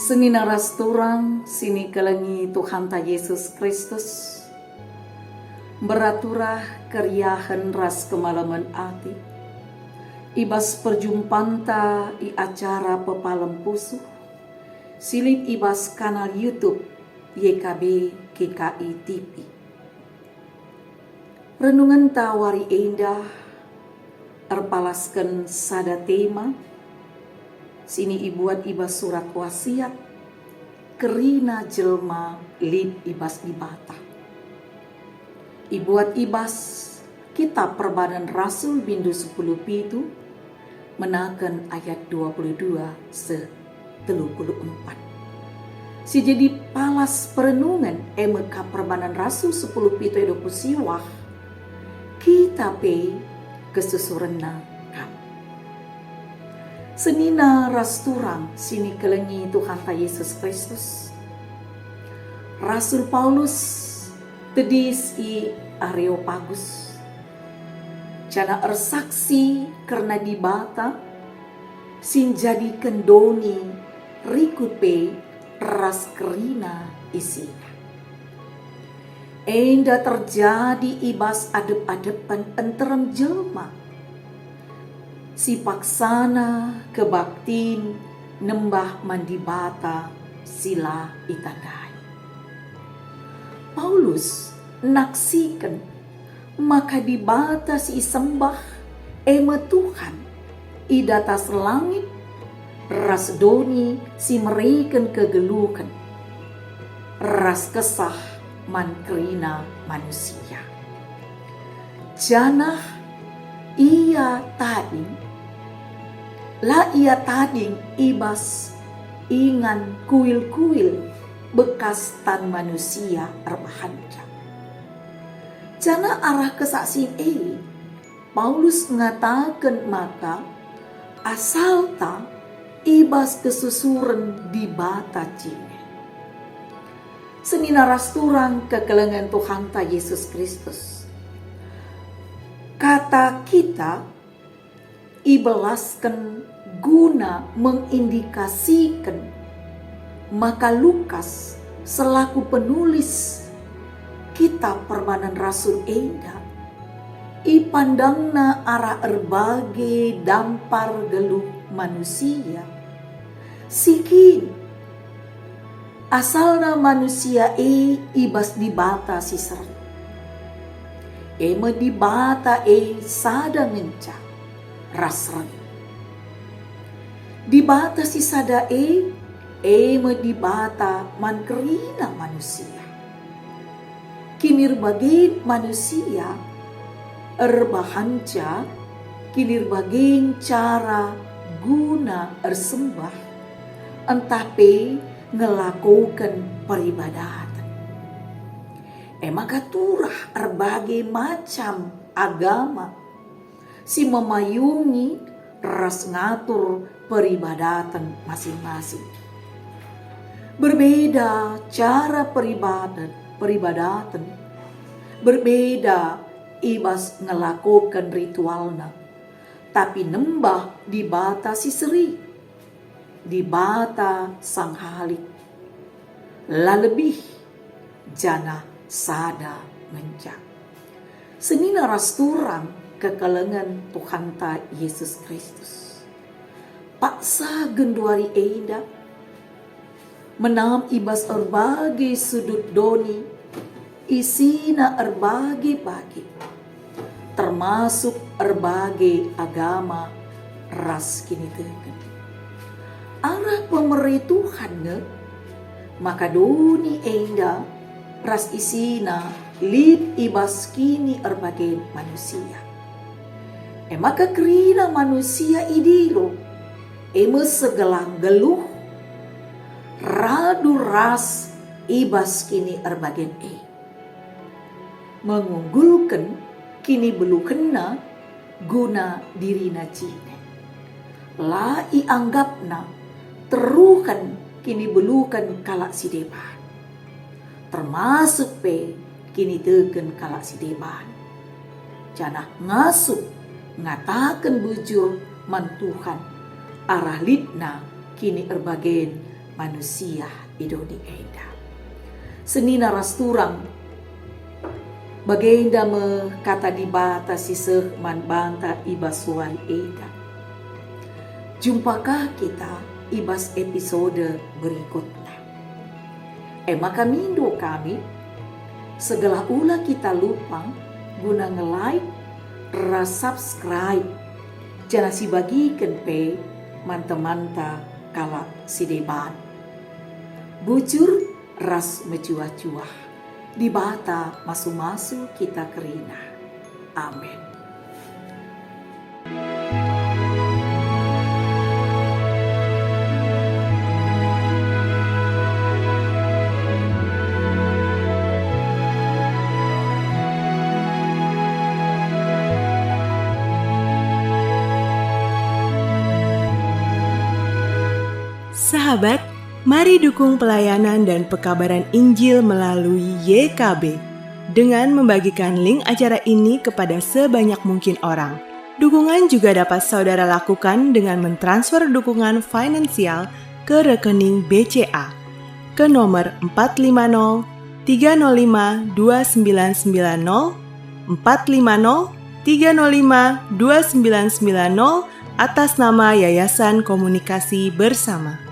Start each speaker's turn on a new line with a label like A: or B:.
A: Seni naras turang, sini kelengi Tuhan ta Yesus Kristus. Beraturah keriahan ras kemalaman ati. Ibas perjumpanta i acara pepalem pusuh. Silip ibas kanal YouTube YKB GKI TV. Renungan tawari indah erpalaskan sada tema. Sini ibuat ibas surat wasiat kerina jelma lip ibas ibata. Ibuat ibas kitab Perbanan Rasul bindu 10 pitu menakan ayat 22 se 34. Si jadi palas perenungan emeka Perbanan Rasul 10 pitu edopu siwah kita pe kesusurena. Senina rasturang sini kelengi Tuhan ta Yesus Kristus. Rasul Paulus tedis i Areopagus. Cana ersaksi karena dibata sin jadi kendoni rikupe ras kerina isina. Enda terjadi ibas adep-adepan enterem jelma. Si paksana kebaktin nembah mandibata sila itandai. Paulus naksikan maka dibata si sembah ema Tuhan idatas langit ras doni si mereken kegelukan ras kesah mankrina manusia. Janah ia tading la ia tading ibas ingan kuil-kuil bekas tan manusia erbahanja. Jana arah kesaksian Paulus mengatakan maka asalta ibas kesusuren di bata cine. Seni naras turang kekelengan Tuhan ta Yesus Kristus. Kata kita ibelaskan guna mengindikasikan maka Lukas selaku penulis kitab Perbanan Rasul enda ipandangna arah erbage dampar geluh manusia sikin asalna manusia ibas dibata si seret ema dibata sada ngenca rasran dibata si sada ema dibata mankerina manusia kinir bagi manusia erbahanca kinir bagi cara guna ersembah entah pe ngelakukan peribadatan maka turah berbagai macam agama si memayungi ras ngatur peribadatan masing-masing. Berbeda cara peribadatan, berbeda ibas ngelakukan ritualna, tapi nembah dibata si seri, dibata sang halik, la lebih jana sada menjak. Seni naras turang kekelengan Tuhan ta Yesus Kristus. Paksa genduari enda menam ibas erbagi sudut doni isina erbagi bagi termasuk erbagi agama ras kini teken. Arah pemerituhan maka doni enda ras isina lip ibas kini erbagai manusia. Maka kerina manusia idilo segelang geluh radu ras ibas kini erbagai mengunggulkan kini belu kena guna dirina cine. La ianggapna terukan kini belukan kalak si depan. Termasuk pe kini tegen kalak si deban. Janah ngasup ngatakan bujur mantuhan arah litna kini erbagen manusia idoni eda. Senina rasturang bagenda me kata dibata siseh man banta ibasuan eda. Jumpakah kita ibas episode berikutnya. Maka mindo kami segala ula kita lupa guna nge-like, subscribe, jangan si bagikan pe manta-manta kala si deban. Bujur ras mencuah-cuah, di bata masu-masu kita kerina. Amin.
B: Sahabat, mari dukung pelayanan dan pekabaran Injil melalui YKB dengan membagikan link acara ini kepada sebanyak mungkin orang. Dukungan juga dapat saudara lakukan dengan mentransfer dukungan finansial ke rekening BCA ke nomor 450 305 2990 450 305 2990 atas nama Yayasan Komunikasi Bersama.